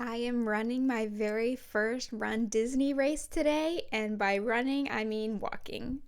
I am running my very first Run Disney race today, and by running, I mean walking.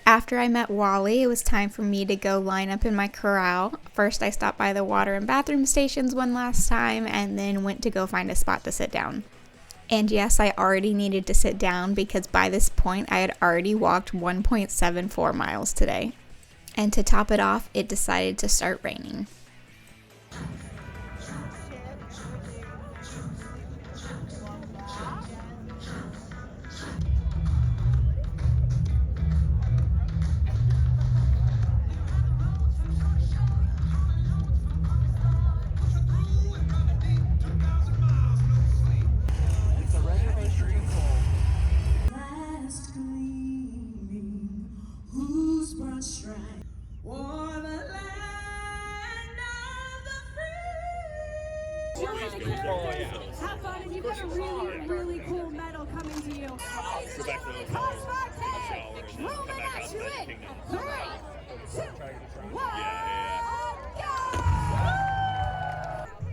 After I met Wally, it was time for me to go line up in my corral. First, I stopped by the water and bathroom stations one last time and then went to go find a spot to sit down. And yes, I already needed to sit down because by this point I had already walked 1.74 miles today. And to top it off, it decided to start raining. Have fun, and you've got a really cool medal coming to you. Moving at you in 3, 2, 1, go!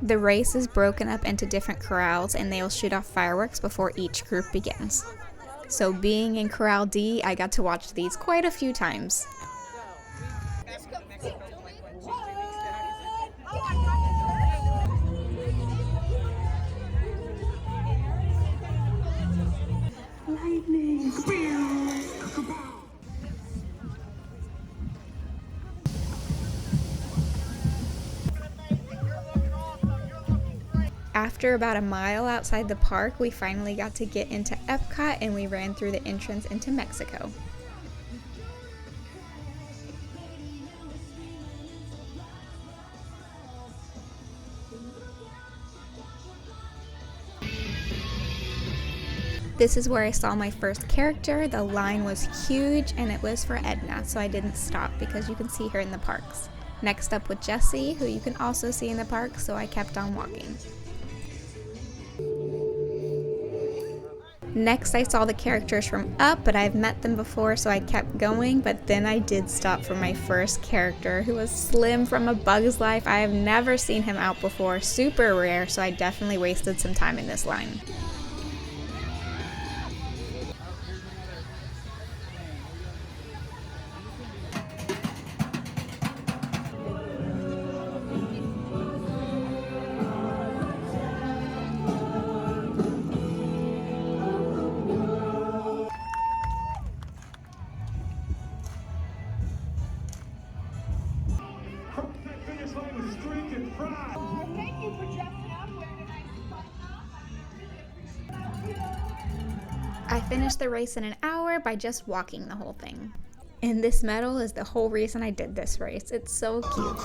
The race is broken up into different corrals and they'll shoot off fireworks before each group begins. So being in Corral D, I got to watch these quite a few times. After about a mile outside the park, we finally got to get into Epcot and we ran through the entrance into Mexico. This is where I saw my first character. The line was huge and it was for Edna, so I didn't stop because you can see her in the parks. Next up with Jessie, who you can also see in the park, so I kept on walking. Next, I saw the characters from Up, but I've met them before, so I kept going, but then I did stop for my first character, who was Slim from A Bug's Life. I have never seen him out before, super rare, so I definitely wasted some time in this line. I finished the race in an hour by just walking the whole thing. And this medal is the whole reason I did this race. It's so cute.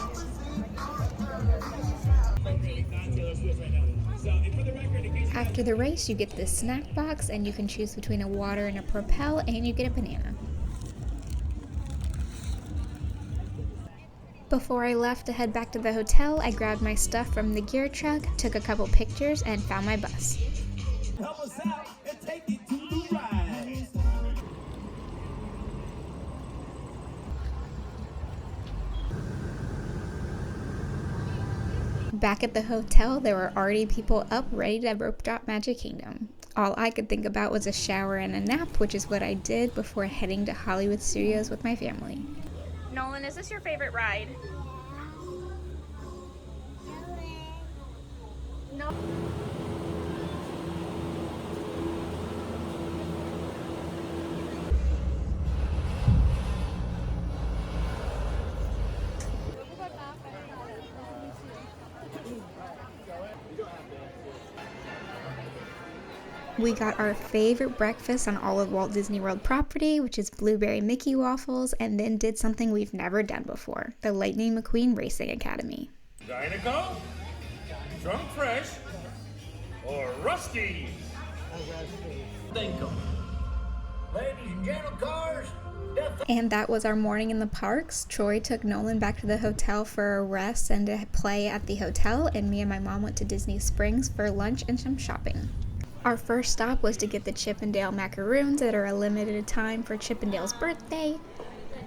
After the race, you get this snack box and you can choose between a water and a Propel, and you get a banana. Before I left to head back to the hotel, I grabbed my stuff from the gear truck, took a couple pictures, and found my bus. Help us out and take it to the ride. Back at the hotel, there were already people up ready to rope drop Magic Kingdom. All I could think about was a shower and a nap, which is what I did before heading to Hollywood Studios with my family. Nolan, is this your favorite ride? No. We got our favorite breakfast on all of Walt Disney World property, which is blueberry Mickey waffles, and then did something we've never done before, the Lightning McQueen Racing Academy. Dinoco, Drunk Fresh, or Rusty? Think 'em. Ladies and gentle cars, And that was our morning in the parks. Troy took Nolan back to the hotel for a rest and to play at the hotel, and me and my mom went to Disney Springs for lunch and some shopping. Our first stop was to get the Chippendale macaroons that are a limited time for Chippendale's birthday.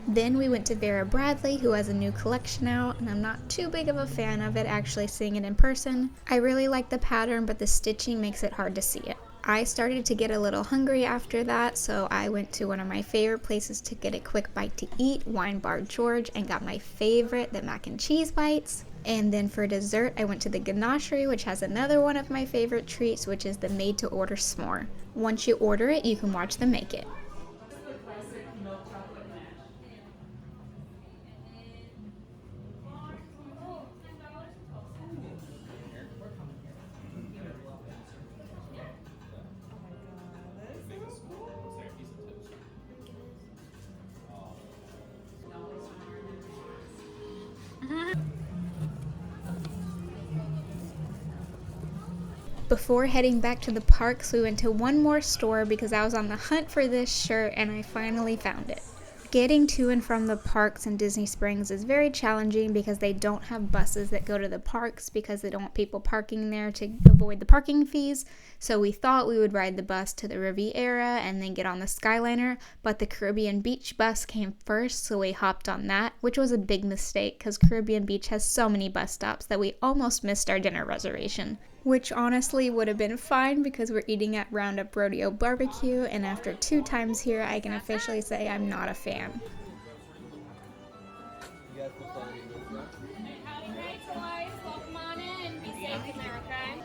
Then we went to Vera Bradley, who has a new collection out, and I'm not too big of a fan of it actually seeing it in person. I really like the pattern, but the stitching makes it hard to see it. I started to get a little hungry after that, so I went to one of my favorite places to get a quick bite to eat, Wine Bar George, and got my favorite, the mac and cheese bites. And then for dessert, I went to the Ganachery, which has another one of my favorite treats, which is the made-to-order s'more. Once you order it, you can watch them make it. Before heading back to the parks, we went to one more store because I was on the hunt for this shirt and I finally found it. Getting to and from the parks in Disney Springs is very challenging because they don't have buses that go to the parks because they don't want people parking there to avoid the parking fees. So we thought we would ride the bus to the Riviera and then get on the Skyliner, but the Caribbean Beach bus came first, so we hopped on that, which was a big mistake because Caribbean Beach has so many bus stops that we almost missed our dinner reservation. Which honestly would have been fine because we're eating at Roundup Rodeo Barbecue, and after 2 times here, I can officially say I'm not a fan. Hey, toys, welcome on in. Be safe in there, okay?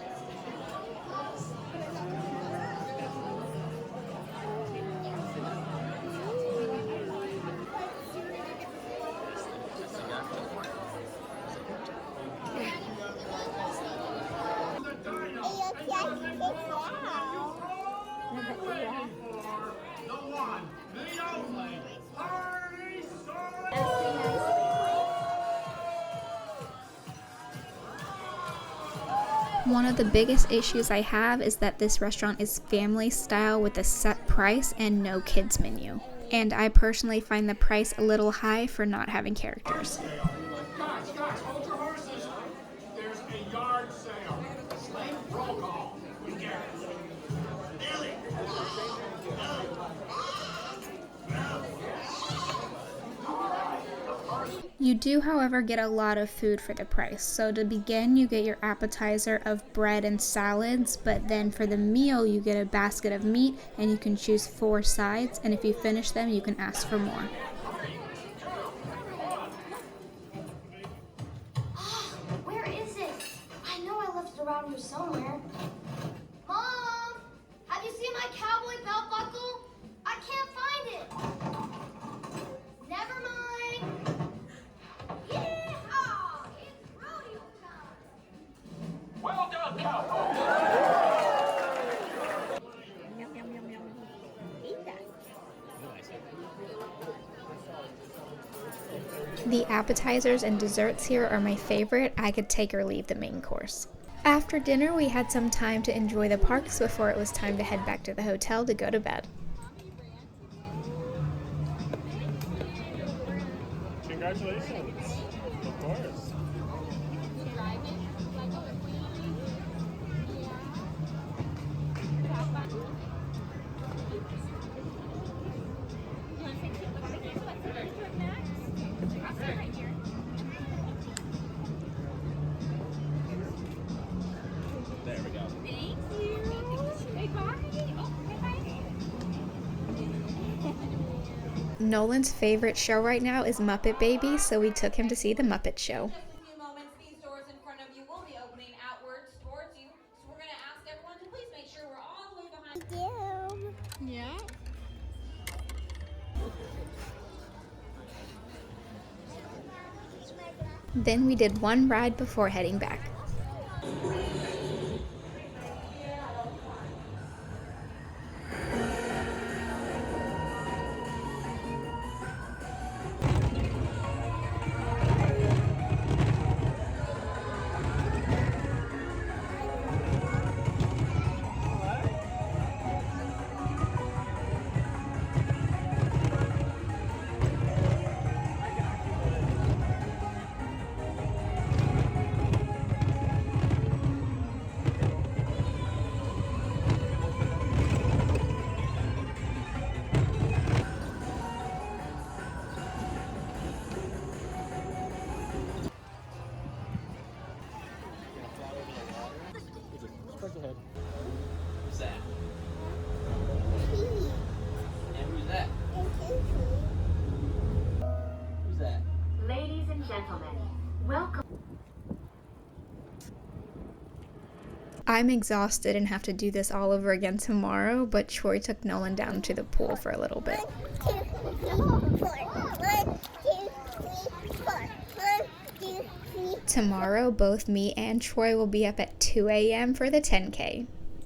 One of the biggest issues I have is that this restaurant is family style with a set price and no kids menu. And I personally find the price a little high for not having characters. Guys, hold your horses. There's a yard sale. Slate roll call. We get it. Ellie. You do, however, get a lot of food for the price. So to begin, you get your appetizer of bread and salads, but then for the meal, you get a basket of meat and you can choose 4 sides, and if you finish them, you can ask for more. Where is it? I know I left it around here somewhere. Mom! Have you seen my cowboy belt buckle? I can't find it. Never mind. Yeehaw! It's rodeo time. Well done, cowboy. The appetizers and desserts here are my favorite. I could take or leave the main course. After dinner, we had some time to enjoy the parks before it was time to head back to the hotel to go to bed. Congratulations. Of course. Nolan's favorite show right now is Muppet Babies, so we took him to see the Muppet Show. Just a few moments, these doors in front of you will be opening outwards towards you. So we're going to ask everyone to please make sure we're all the way behind. Yeah. Then we did one ride before heading back. Who's that? And who's that? Who's that? Ladies and gentlemen, welcome. I'm exhausted and have to do this all over again tomorrow, but Troy took Nolan down to the pool for a little bit. 1, 2, 3, 4. 1, 2, 3, 4. 1, 2, 3. Tomorrow, both me and Troy will be up at 2 a.m. for the 10K.